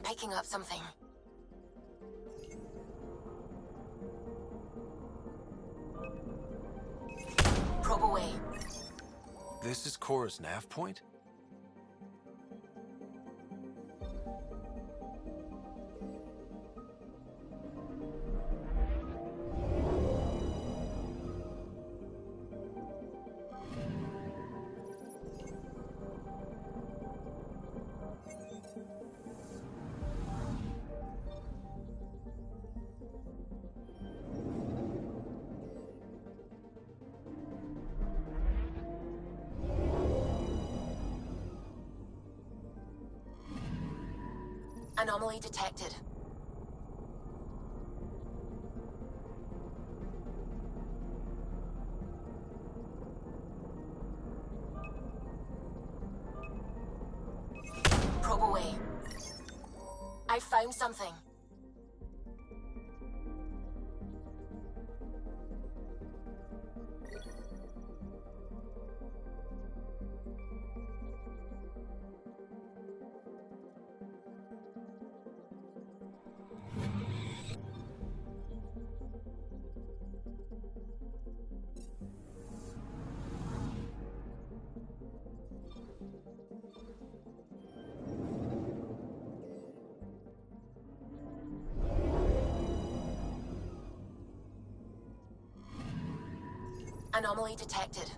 picking up something. Probe away. This is Cora's nav point? Anomaly detected. Probe away. I found something. Anomaly detected.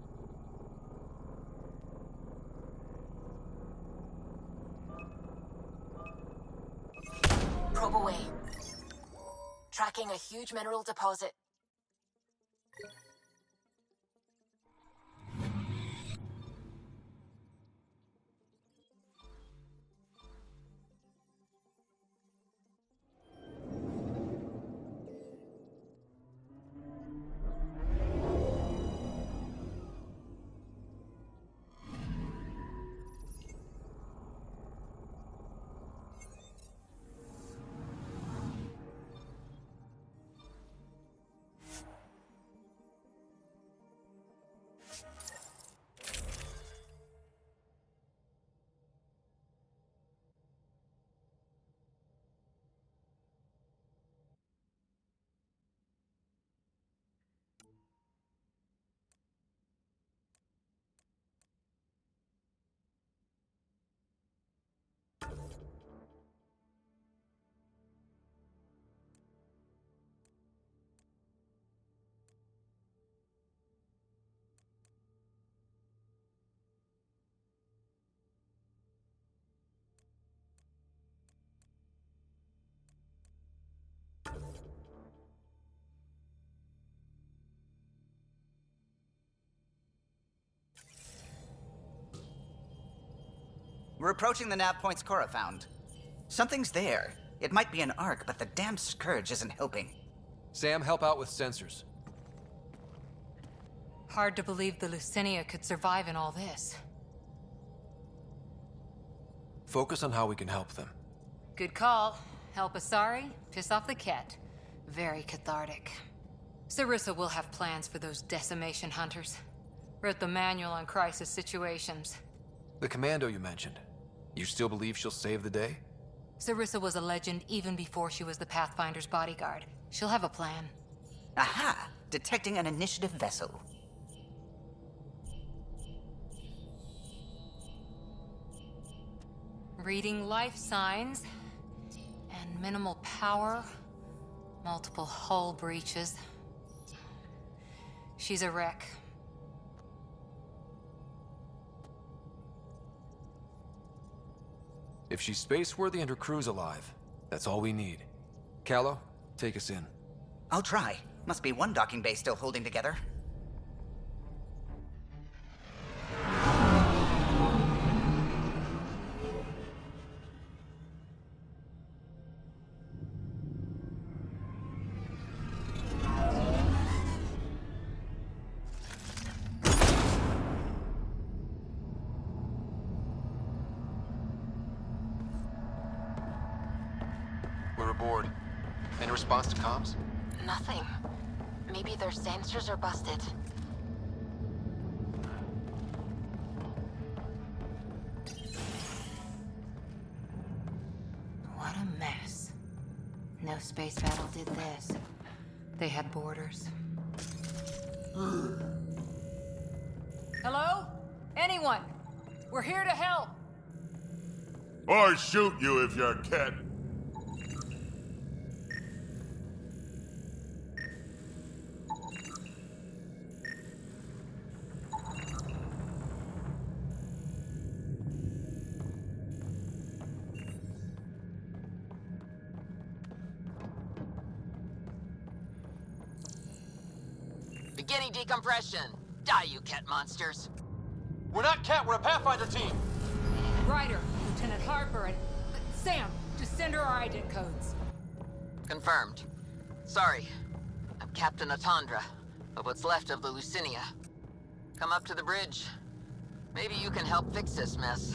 Probe away. Tracking a huge mineral deposit. We're approaching the nav points Cora found. Something's there. It might be an Ark, but the damn Scourge isn't helping. Sam, help out with sensors. Hard to believe the Lucinia could survive in all this. Focus on how we can help them. Good call. Help Azari, piss off the Ket. Very cathartic. Sarissa will have plans for those decimation hunters. Wrote the manual on crisis situations. The commando you mentioned. You still believe she'll save the day? Sarissa was a legend even before she was the Pathfinder's bodyguard. She'll have a plan. Aha! Detecting an initiative vessel. Reading life signs. And minimal power. Multiple hull breaches. She's a wreck. If she's space-worthy and her crew's alive, that's all we need. Callow, take us in. I'll try. Must be one docking bay still holding together. We're aboard. Any response to comms? Nothing. Maybe their sensors are busted. What a No space battle did this. They had borders. Hello? Anyone? We're here to help! Or shoot you if you're a kid. Beginning decompression. Die, you cat monsters. We're not Cat, we're a Pathfinder team! Ryder, Lieutenant Harper, and Sam, just send her our ident codes. Confirmed. Sorry. I'm Captain Atandra, of what's left of the Lucinia. Come up to the bridge. Maybe you can help fix this mess.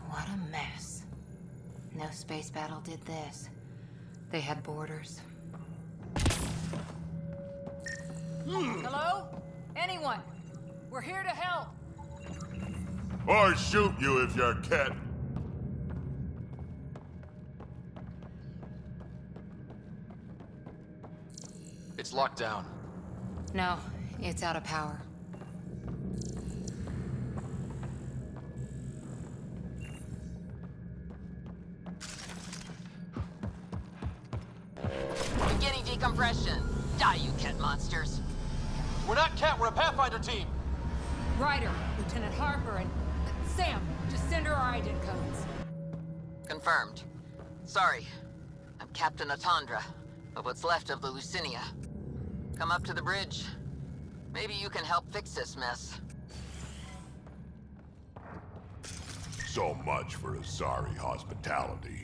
What a mess. No space battle did this. They had borders. Hello? Anyone? We're here to help! Or shoot you if you're a kid. It's locked down. No, it's out of power. Beginning decompression. Die, you cat monsters. We're not Cat, we're a Pathfinder team! Ryder, Lieutenant Harper, and Sam, just send her our ident codes. Confirmed. Sorry. I'm Captain Atandra, of what's left of the Lucinia. Come up to the bridge. Maybe you can help fix this mess. So much for Azari hospitality.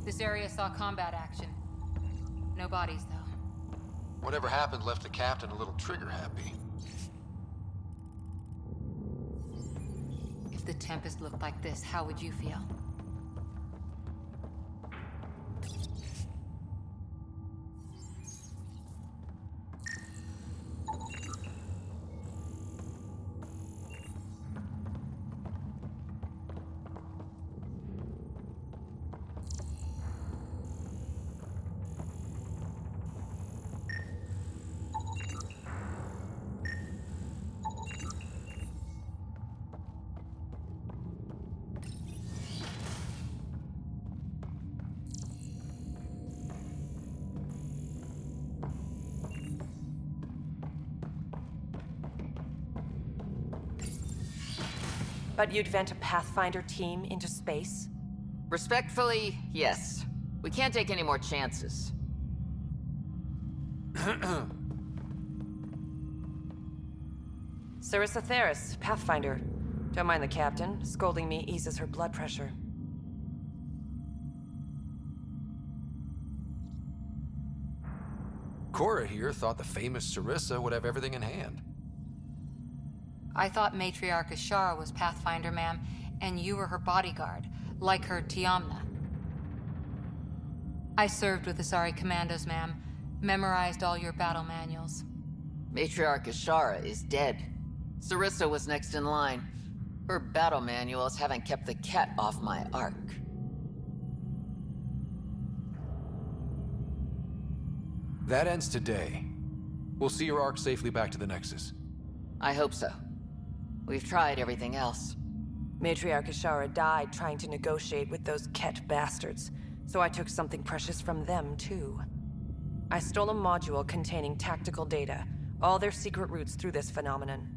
This area saw combat action. No bodies, though. Whatever happened left the captain a little trigger-happy. If the Tempest looked like this, how would you feel? But you'd vent a Pathfinder team into space? Respectfully, yes. We can't take any more chances. Sarissa Theris, Pathfinder. Don't mind the captain. Scolding me eases her blood pressure. Cora here thought the famous Sarissa would have everything in hand. I thought Matriarch Ashara was Pathfinder, ma'am, and you were her bodyguard, like her Tiamna. I served with Azari Commandos, ma'am. Memorized all your battle manuals. Matriarch Ashara is dead. Sarissa was next in line. Her battle manuals haven't kept the cat off my Ark. That ends today. We'll see your Ark safely back to the Nexus. I hope so. We've tried everything else. Matriarch Ashara died trying to negotiate with those Ket bastards, so I took something precious from them, too. I stole a module containing tactical data, all their secret routes through this phenomenon.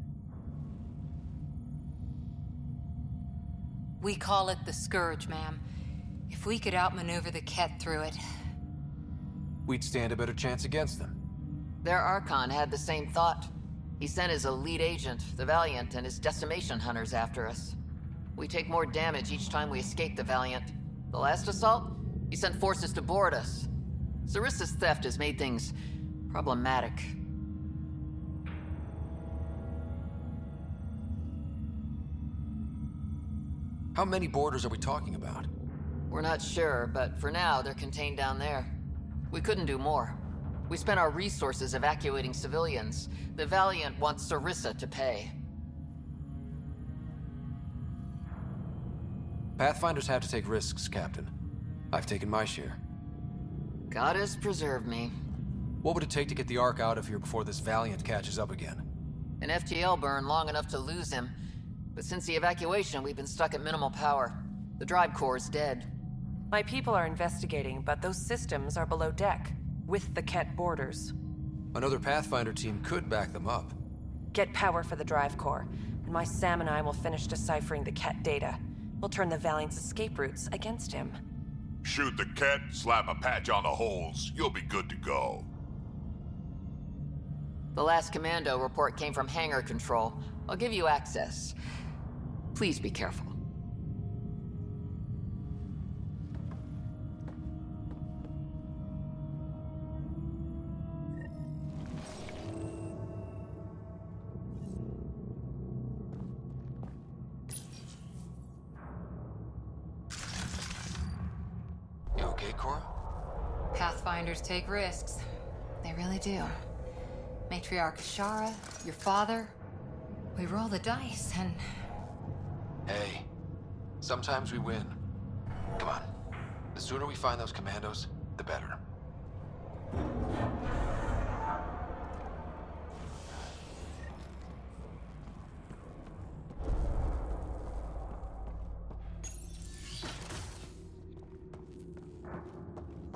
We call it the Scourge, ma'am. If we could outmaneuver the Ket through it. We'd stand a better chance against them. Their Archon had the same thought. He sent his elite agent, the Valiant, and his decimation hunters after us. We take more damage each time we escape the Valiant. The last assault, he sent forces to board us. Sarissa's theft has made things problematic. How many boarders are we talking about? We're not sure, but for now, they're contained down there. We couldn't do more. We spent our resources evacuating civilians. The Valiant wants Sarissa to pay. Pathfinders have to take risks, Captain. I've taken my share. God has preserved me. What would it take to get the Ark out of here before this Valiant catches up again? An FTL burn long enough to lose him. But since the evacuation, we've been stuck at minimal power. The drive core is dead. My people are investigating, but those systems are below deck, with the Ket borders. Another Pathfinder team could back them up. Get power for the drive core, and my Sam and I will finish deciphering the Ket data. We'll turn the Valiant's escape routes against him. Shoot the cat, slap a patch on the holes. You'll be good to go. The last commando report came from hangar control. I'll give you access. Please be careful. You okay, Cora? Pathfinders take risks. They really do. Matriarch Ashara, your father. We roll the dice and... Hey, sometimes we win. Come on. The sooner we find those commandos, the better.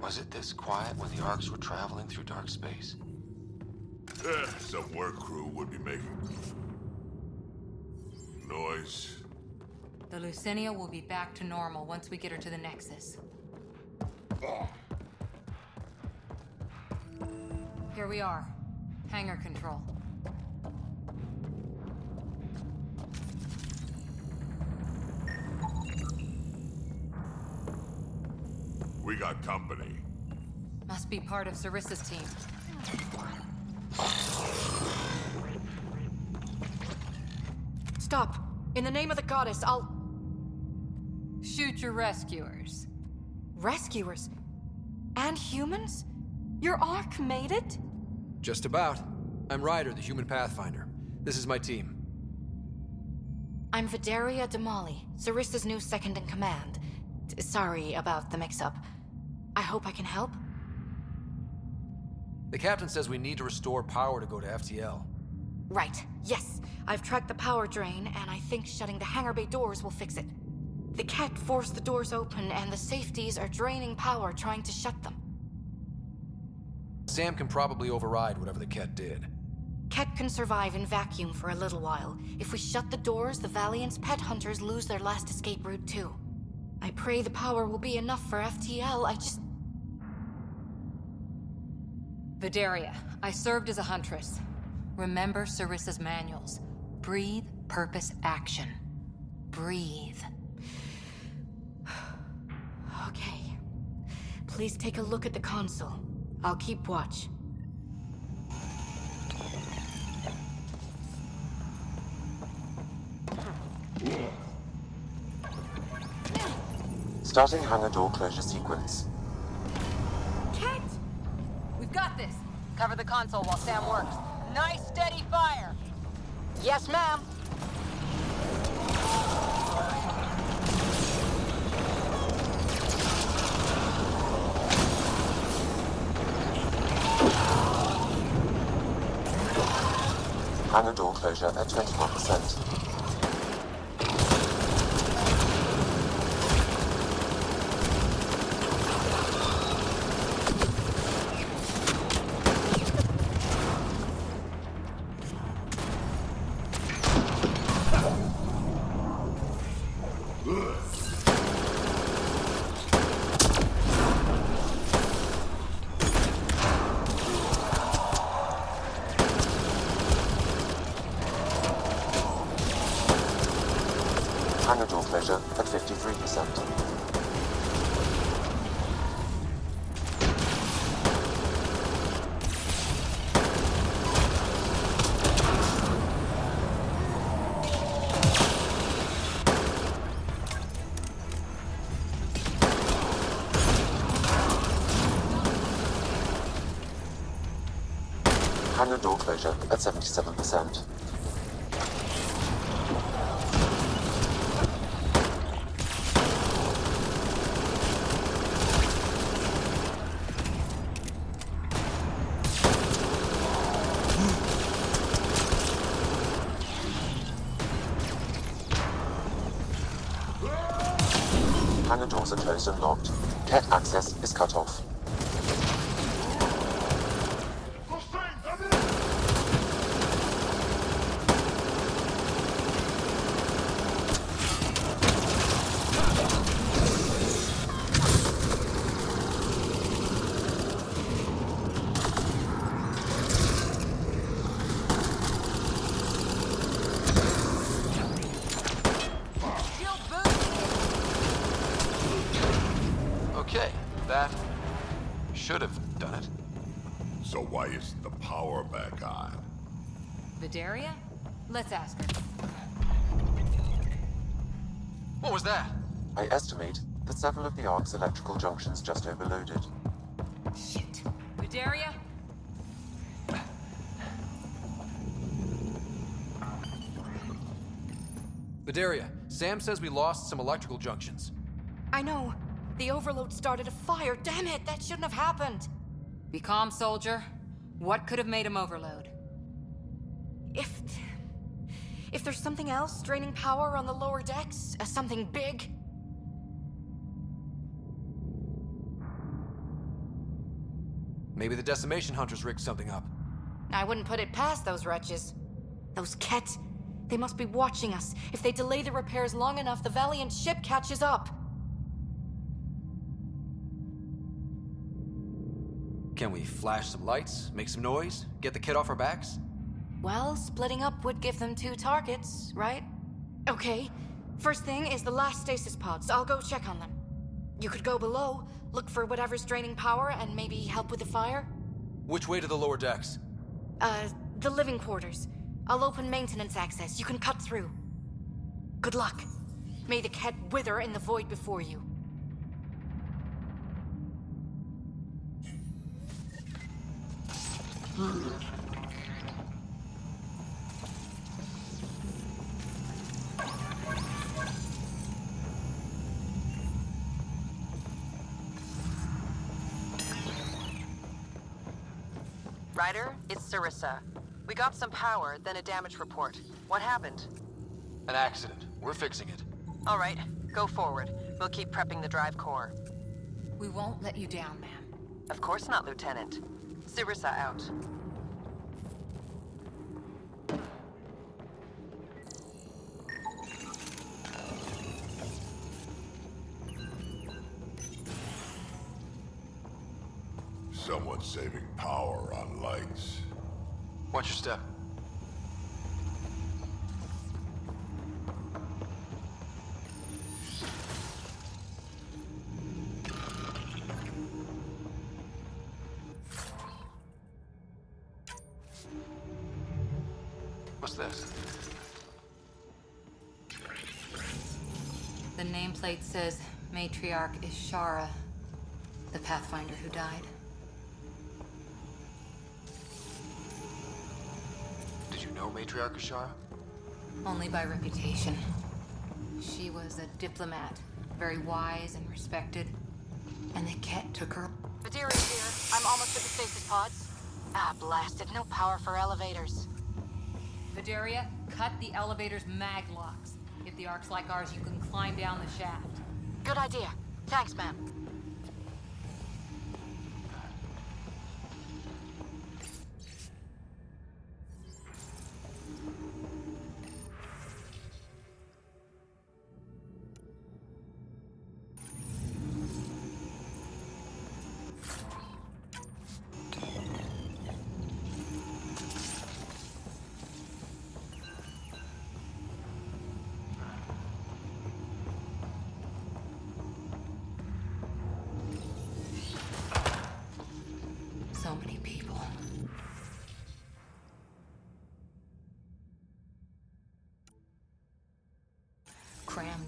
Was it this quiet when the Arks were traveling through dark space? Some work crew would be making noise. The Lucinia will be back to normal once we get her to the Nexus. Here we are. Hangar control. We got company. Must be part of Sarissa's team. Stop! In the name of the goddess, I'll... Shoot your rescuers. Rescuers? And humans? Your Ark made it? Just about. I'm Ryder, the human Pathfinder. This is my team. I'm Vidaria Damali, Sarissa's new second-in-command. Sorry about the mix-up. I hope I can help? The captain says we need to restore power to go to FTL. Right, yes. I've tracked the power drain, and I think shutting the hangar bay doors will fix it. The Ket forced the doors open, and the safeties are draining power trying to shut them. Sam can probably override whatever the Ket did. Ket can survive in vacuum for a little while. If we shut the doors, the Valiant's pet hunters lose their last escape route too. I pray the power will be enough for FTL, Vidaria, I served as a huntress. Remember Sarissa's manuals. Breathe, purpose, action. Breathe. Okay. Please take a look at the console. I'll keep watch. Starting hangar door closure sequence. Ket! We've got this. Cover the console while Sam works. Nice, steady fire. Yes, ma'am. Hangar door closure at 21%. 99%. Hangar door closure at 77%. Hangar doors are closed and locked. Cat access is cut off. Okay, that should have done it. So why isn't the power back on? Vidaria? Let's ask her. What was that? I estimate that several of the Ark's electrical junctions just overloaded. Shit. Vidaria? Vidaria, Sam says we lost some electrical junctions. I know. The overload started a fire. Damn it, that shouldn't have happened. Be calm, soldier. What could have made him overload? If there's something else draining power on the lower decks, something big. Maybe the Decimation Hunters rigged something up. I wouldn't put it past those wretches. Those Ket, they must be watching us. If they delay the repairs long enough, the Valiant ship catches up. Can we flash some lights, make some noise, get the kid off our backs? Well, splitting up would give them 2 targets, right? Okay. First thing is the last stasis pods. I'll go check on them. You could go below, look for whatever's draining power, and maybe help with the fire. Which way to the lower decks? The living quarters. I'll open maintenance access. You can cut through. Good luck. May the Ket wither in the void before you. Ryder, it's Sarissa. We got some power, then a damage report. What happened? An accident. We're fixing it. All right, go forward. We'll keep prepping the drive core. We won't let you down, ma'am. Of course not, Lieutenant. Sarissa out. Someone saving power on lights. Watch your step. What's this? The nameplate says Matriarch Ishara, the Pathfinder who died. Did you know Matriarch Ashara? Only by reputation. She was a diplomat, very wise and respected. And the Ket took her. Vidaria's here. I'm almost at the stasis pods. Ah, blasted. No power for elevators. Vidaria, cut the elevator's mag locks. If the Ark's like ours, you can climb down the shaft. Good idea. Thanks, ma'am.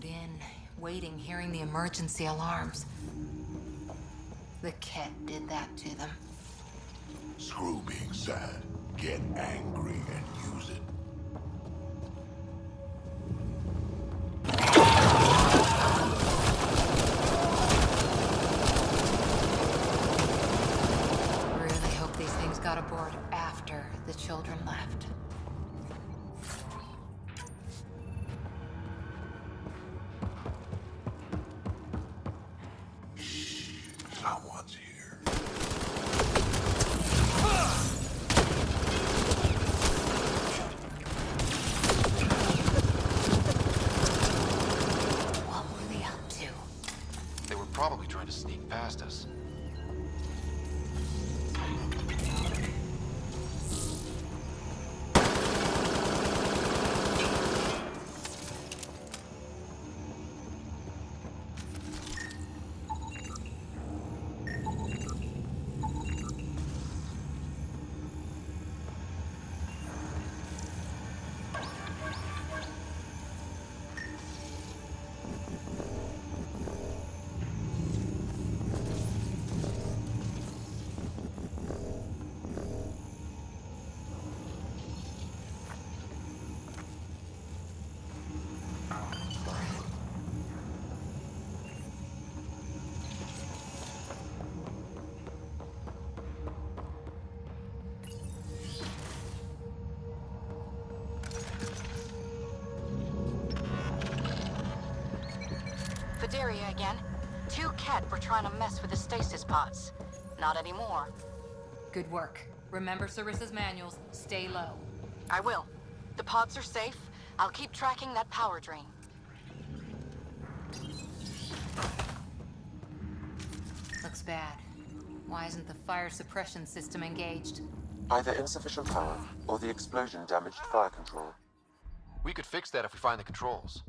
in, waiting, hearing the emergency alarms. The Ket did that to them. Screw being sad. Get angry and use it. Really hope these things got aboard after the children left. Someone's here. What were they up to? They were probably trying to sneak past us. Vidaria again. 2 Ket were trying to mess with the stasis pods. Not anymore. Good work. Remember Sarissa's manuals. Stay low. I will. The pods are safe. I'll keep tracking that power drain. Looks bad. Why isn't the fire suppression system engaged? Either insufficient power, or the explosion damaged fire control. We could fix that if we find the controls.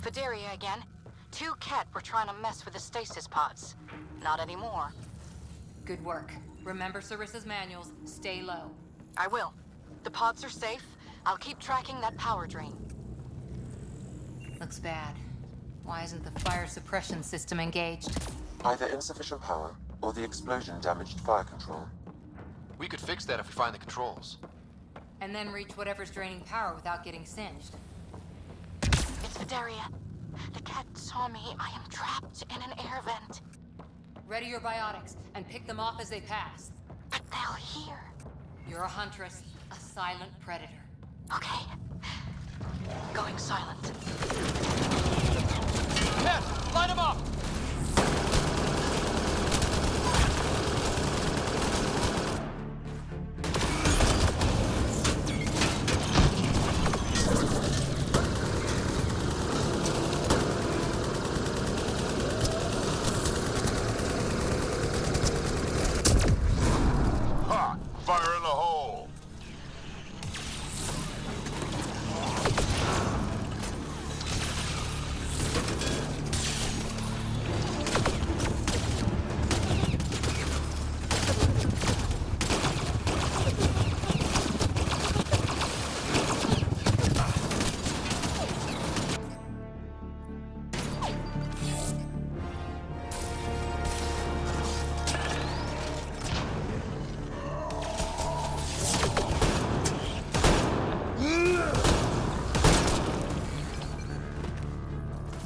Vidaria again. 2 Ket were trying to mess with the stasis pods. Not anymore. Good work. Remember Sarissa's manuals. Stay low. I will. The pods are safe. I'll keep tracking that power drain. Looks bad. Why isn't the fire suppression system engaged? Either insufficient power, or the explosion damaged fire control. We could fix that if we find the controls. And then reach whatever's draining power without getting singed. It's Vidaria. The Ket saw me. I am trapped in an air vent. Ready your biotics and pick them off as they pass. But they'll hear. You're a huntress, a silent predator. Okay. Going silent. Ket, line them up! Ha! Fire in the hole!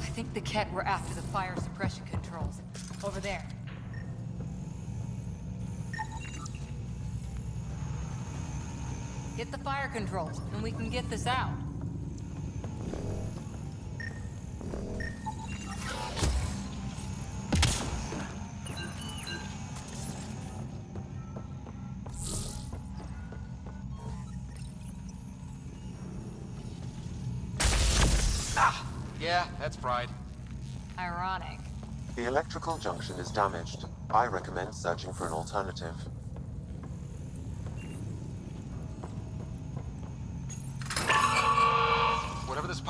I think the Ket were after the fire suppression controls. Over there. Hit the fire controls, and we can get this out. Yeah, that's fried. Ironic. The electrical junction is damaged. I recommend searching for an alternative.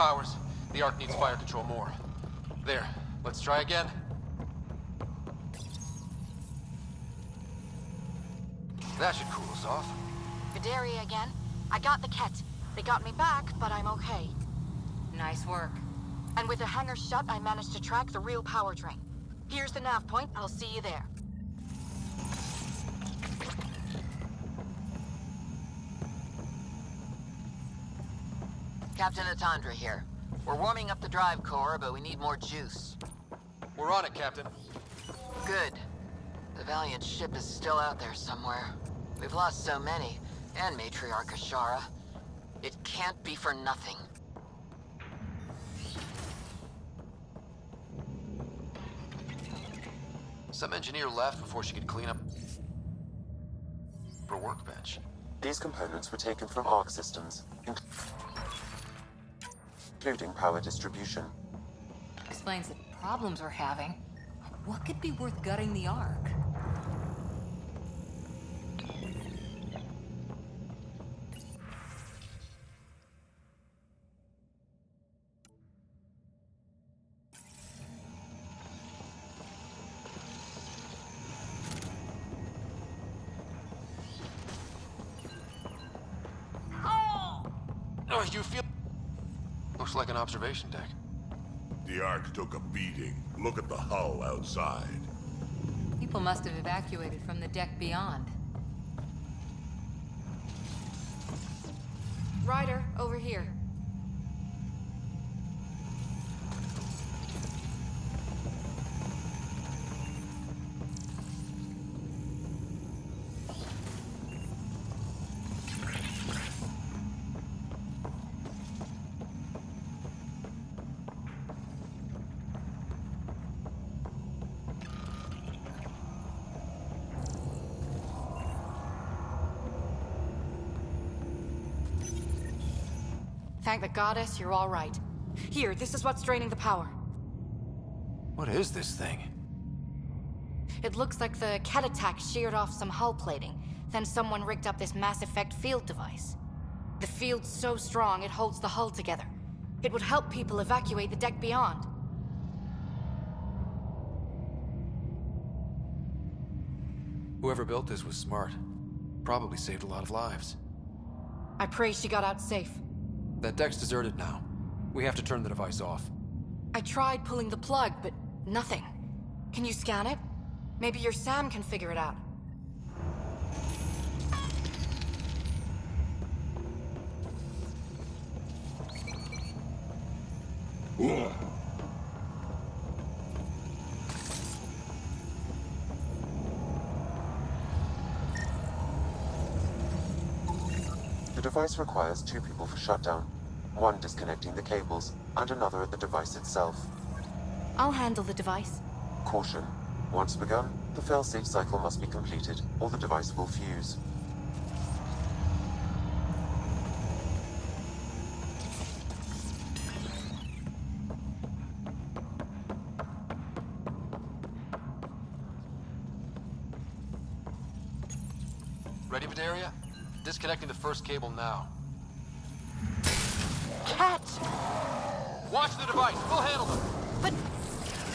powers. The Ark needs fire control more. There. Let's try again. That should cool us off. Vidaria again. I got the Ket. They got me back, but I'm okay. Nice work. And with the hangar shut, I managed to track the real power drain. Here's the nav point. I'll see you there. Captain Atandra here. We're warming up the drive core, but we need more juice. We're on it, Captain. Good. The Valiant ship is still out there somewhere. We've lost so many, and Matriarch Ashara. It can't be for nothing. Some engineer left before she could clean up her workbench. These components were taken from Ark systems, including power distribution. Explains the problems we're having. What could be worth gutting the Ark? Oh, you feel... Looks like an observation deck. The Ark took a beating. Look at the hull outside. People must have evacuated from the deck beyond. Ryder, over here. Thank the goddess you're all right. Here, this is what's draining the power. What is this thing? It looks like the Ket attack sheared off some hull plating. Then someone rigged up this Mass Effect field device. The field's so strong it holds the hull together. It would help people evacuate the deck beyond. Whoever built this was smart. Probably saved a lot of lives. I pray she got out safe. That deck's deserted now. We have to turn the device off. I tried pulling the plug, but nothing. Can you scan it? Maybe your Sam can figure it out. The device requires 2 people for shutdown, one disconnecting the cables, and another at the device itself. I'll handle the device. Caution. Once begun, the failsafe cycle must be completed, or the device will fuse. Ready, Vidaria? Disconnecting the first cable now. Cat! Watch the device. We'll handle them. But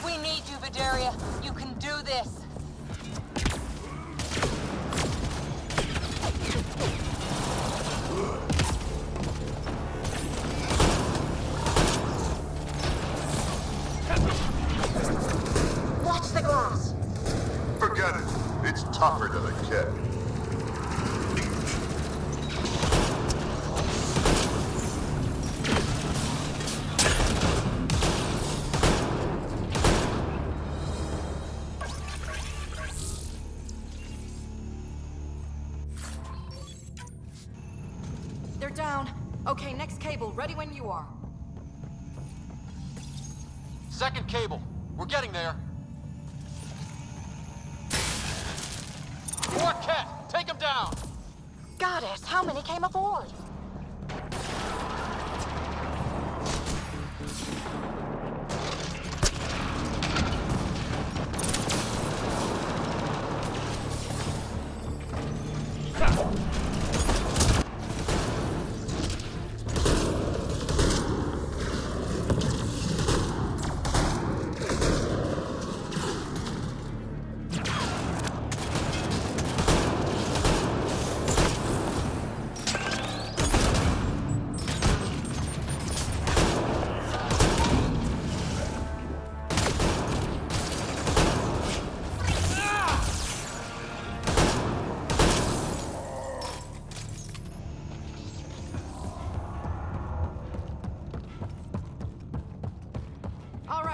We need you, Vidaria. You can do this. watch the glass. Forget it. It's tougher than a kid. They're down. Okay, next cable, ready when you are. Second cable. We're getting there. More Ket! Take him down! Goddess, how many came aboard?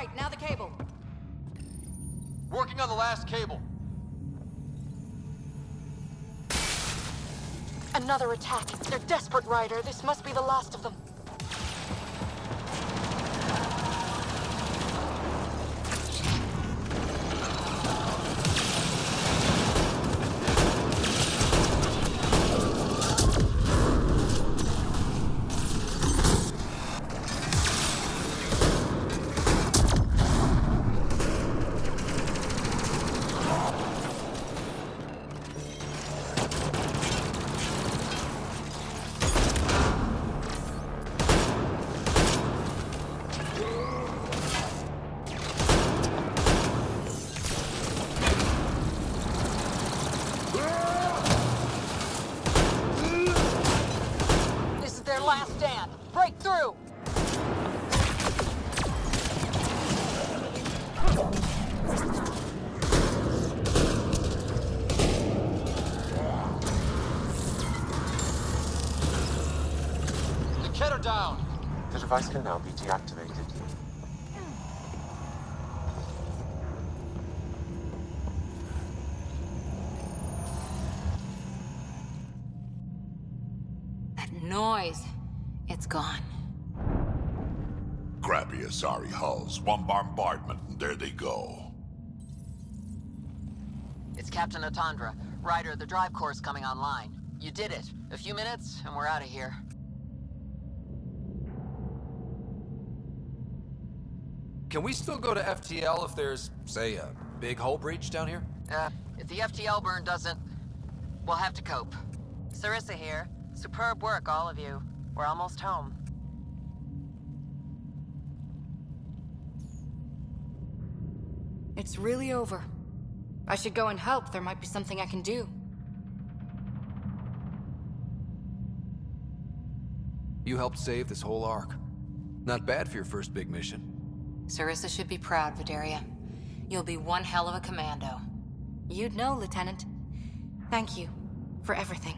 right, now the cable. Working on the last cable. Another attack. They're desperate, Ryder. This must be the last of them. Last stand. Break through! The Ket are down! The device can now be deactivated. That noise. It's gone. Crappy Azari hulls. One bombardment, and there they go. It's Captain Atandra. Ryder, the drive core's coming online. You did it. A few minutes, and we're out of here. Can we still go to FTL if there's, say, a big hull breach down here? If the FTL burn doesn't, we'll have to cope. Sarissa here. Superb work, all of you. We're almost home. It's really over. I should go and help. There might be something I can do. You helped save this whole Ark. Not bad for your first big mission. Sarissa should be proud, Vidaria. You'll be one hell of a commando. You'd know, Lieutenant. Thank you for everything.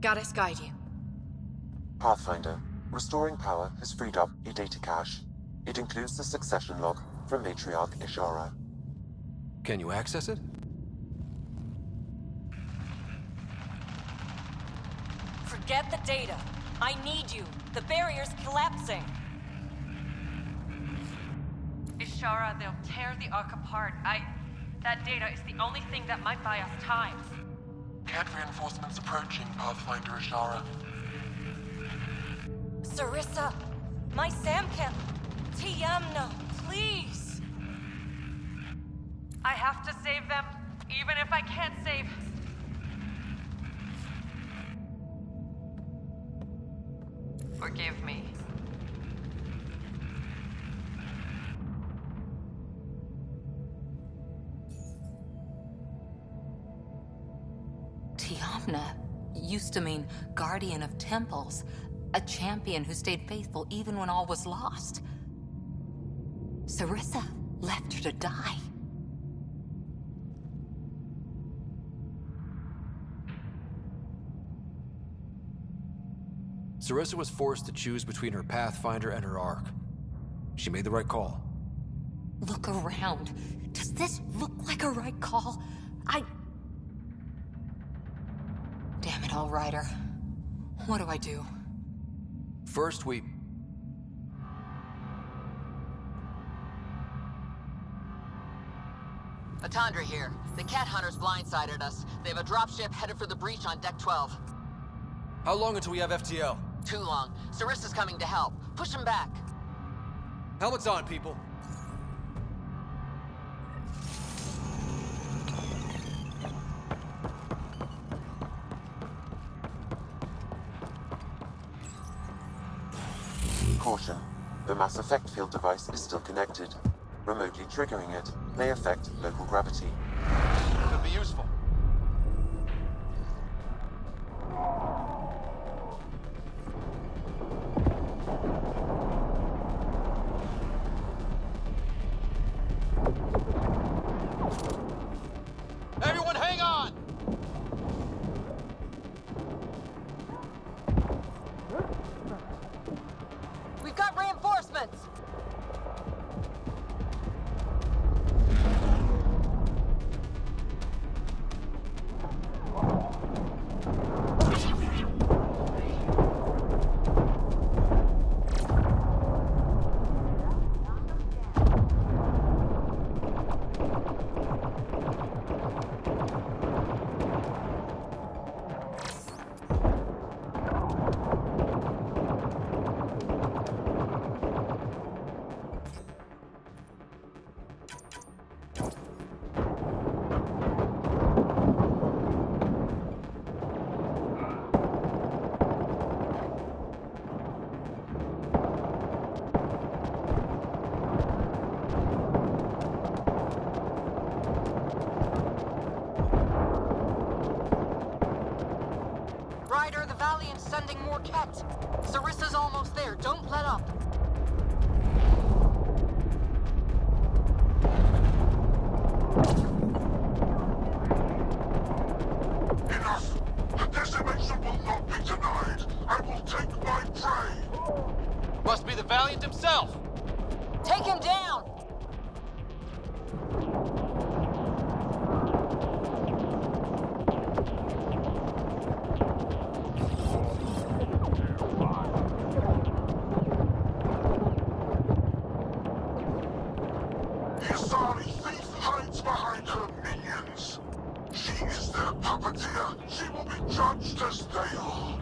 Goddess guide you. Pathfinder, restoring power has freed up a data cache. It includes the succession log from Matriarch Ishara. Can you access it? Forget the data. I need you. The barrier's collapsing. Ishara, they'll tear the Ark apart. That data is the only thing that might buy us time. Cat reinforcements approaching, Pathfinder Ishara. Sarissa, my Samkin, Tiamna, please. I have to save them, even if I can't save... Forgive me. Tiamna used to mean guardian of temples, a champion who stayed faithful even when all was lost. Sarissa left her to die. Sarissa was forced to choose between her Pathfinder and her Ark. She made the right call. Look around. Does this look like a right call? Damn it all, Ryder. What do I do? First, we... Atandra here. The cat hunters blindsided us. They have a dropship headed for the breach on Deck 12. How long until we have FTL? Too long. Sarissa's coming to help. Push him back. Helmets on, people. Caution. The mass effect field device is still connected. Remotely triggering it may affect local gravity. Could be useful. Everyone hang on! We've got reinforcements! Valiant's sending more Ket. Sarissa's almost there. Don't let up. Enough! The decimation will not be denied! I will take my prey! Must be the Valiant himself! Take him down! The Azari thief hides behind her minions. She is their puppeteer. She will be judged as they are.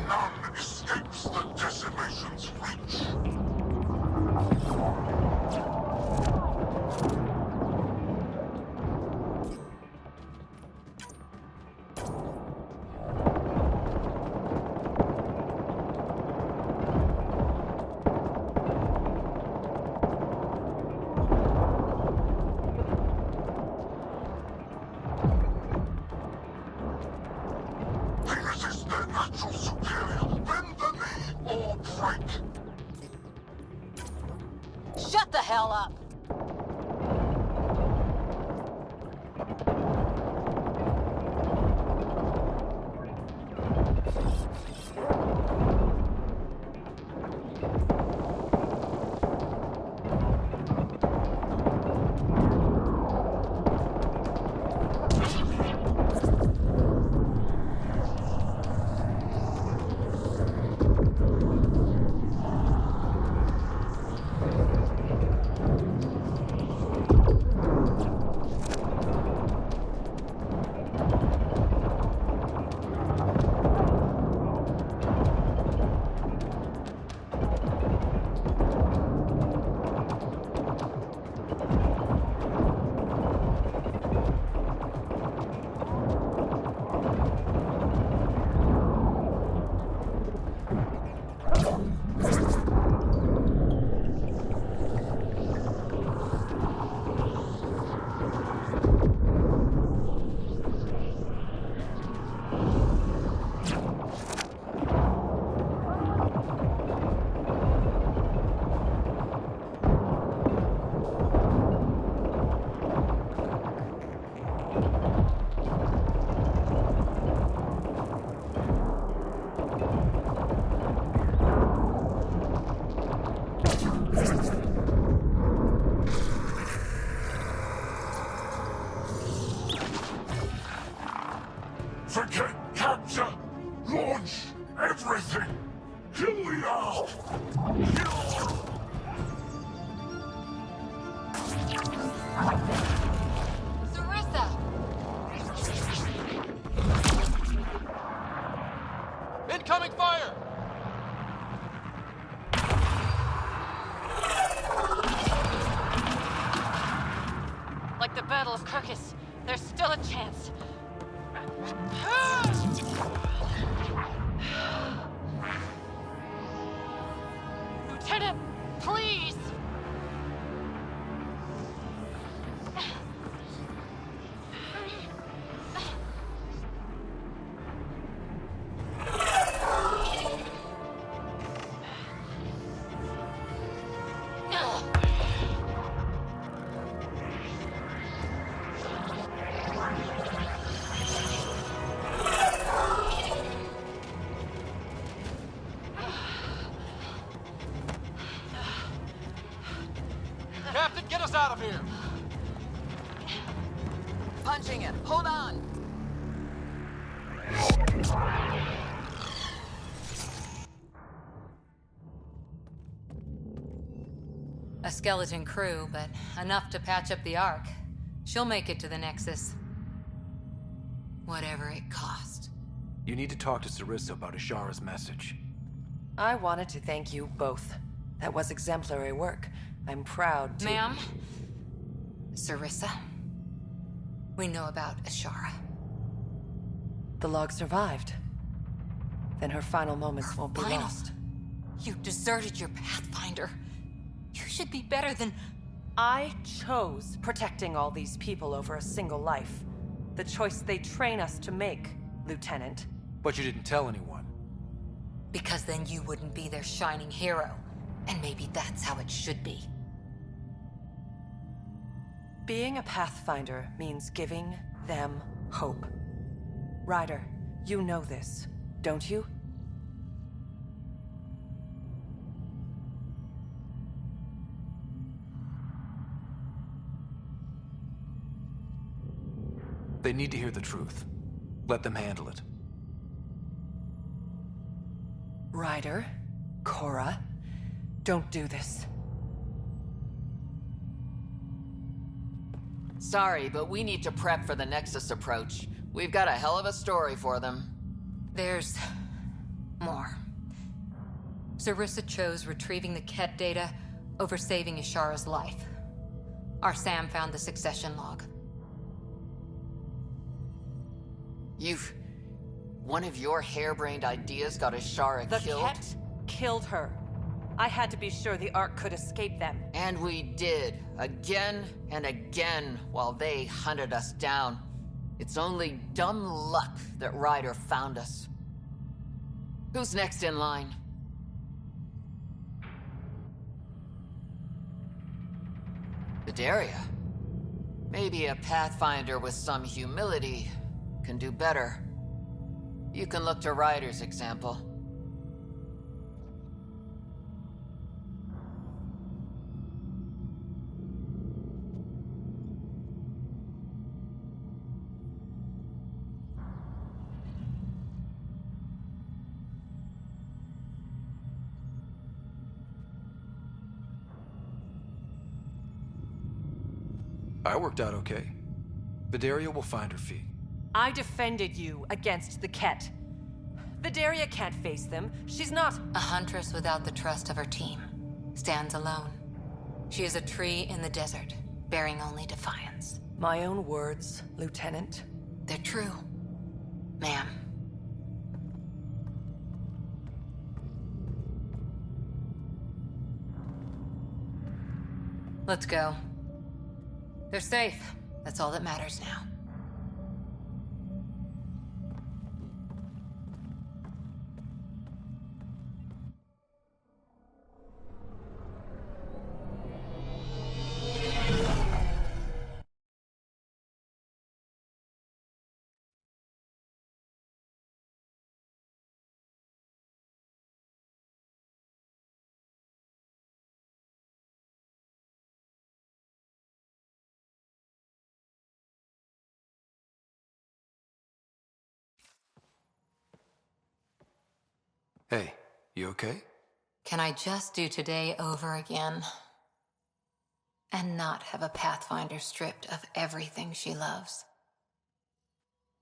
None escapes the decimation's reach. They resist their natural superior. Bend the knee or break. Shut the hell up! Forget capture! Launch everything! Kill the Ark! Kill! Sarissa! Incoming fire! Like the Battle of Kirkus, there's still a chance. Lieutenant, please! Captain, get us out of here! Punching it. Hold on. A skeleton crew, but enough to patch up the Ark. She'll make it to the Nexus. Whatever it cost. You need to talk to Sarissa about Ashara's message. I wanted to thank you both. That was exemplary work. I'm proud to... Ma'am? Sarissa? We know about Ashara. The log survived. Then her final moments won't be Final? lost. You deserted your Pathfinder. You should be better than... I chose protecting all these people over a single life. The choice they train us to make, Lieutenant. But you didn't tell anyone. Because then you wouldn't be their shining hero. And maybe that's how it should be. Being a Pathfinder means giving them hope. Ryder, you know this, don't you? They need to hear the truth. Let them handle it. Ryder, Cora, don't do this. Sorry, but we need to prep for the Nexus approach. We've got a hell of a story for them. There's... more. Sarissa chose retrieving the Ket data over saving Ishara's life. Our Sam found the succession log. One of your harebrained ideas got Ishara killed? The Ket killed her. I had to be sure the Ark could escape them. And we did, again and again, while they hunted us down. It's only dumb luck that Ryder found us. Who's next in line? Vidaria. Maybe a Pathfinder with some humility can do better. You can look to Ryder's example. I worked out okay. Vidaria will find her feet. I defended you against the Ket. Vidaria can't face them. She's not... A huntress without the trust of her team. Stands alone. She is a tree in the desert, bearing only defiance. My own words, Lieutenant. They're true, ma'am. Let's go. They're safe. That's all that matters now. Hey, you okay? Can I just do today over again? And not have a Pathfinder stripped of everything she loves?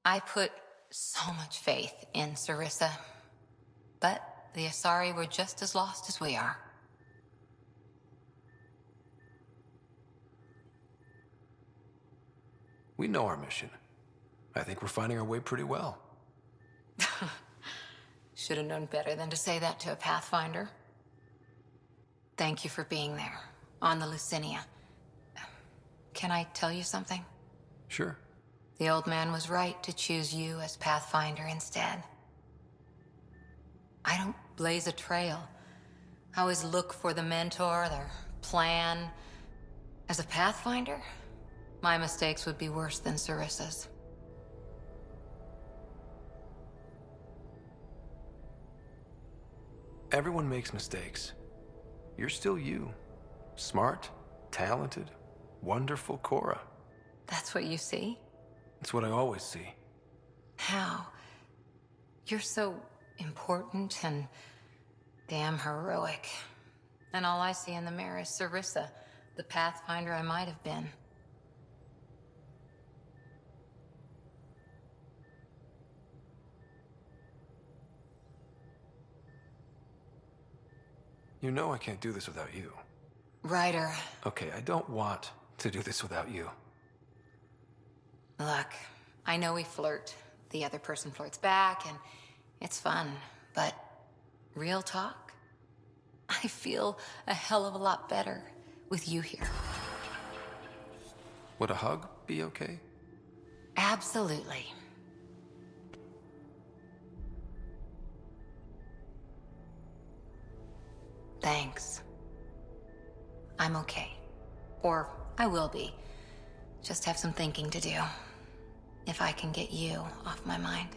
I put so much faith in Sarissa, but the Azari were just as lost as we are. We know our mission. I think we're finding our way pretty well. Should have known better than to say that to a Pathfinder. Thank you for being there, on the Lucinia. Can I tell you something? Sure. The old man was right to choose you as Pathfinder instead. I don't blaze a trail. I always look for the mentor, their plan. As a Pathfinder, my mistakes would be worse than Sarissa's. Everyone makes mistakes. You're still you. Smart, talented, wonderful Cora. That's what you see? It's what I always see. How? You're so important and damn heroic. And all I see in the mirror is Sarissa, the Pathfinder I might have been. You know I can't do this without you. Ryder. Okay, I don't want to do this without you. Look, I know we flirt, the other person flirts back, and it's fun. But real talk, I feel a hell of a lot better with you here. Would a hug be okay? Absolutely. Thanks. I'm okay. Or I will be. Just have some thinking to do. If I can get you off my mind.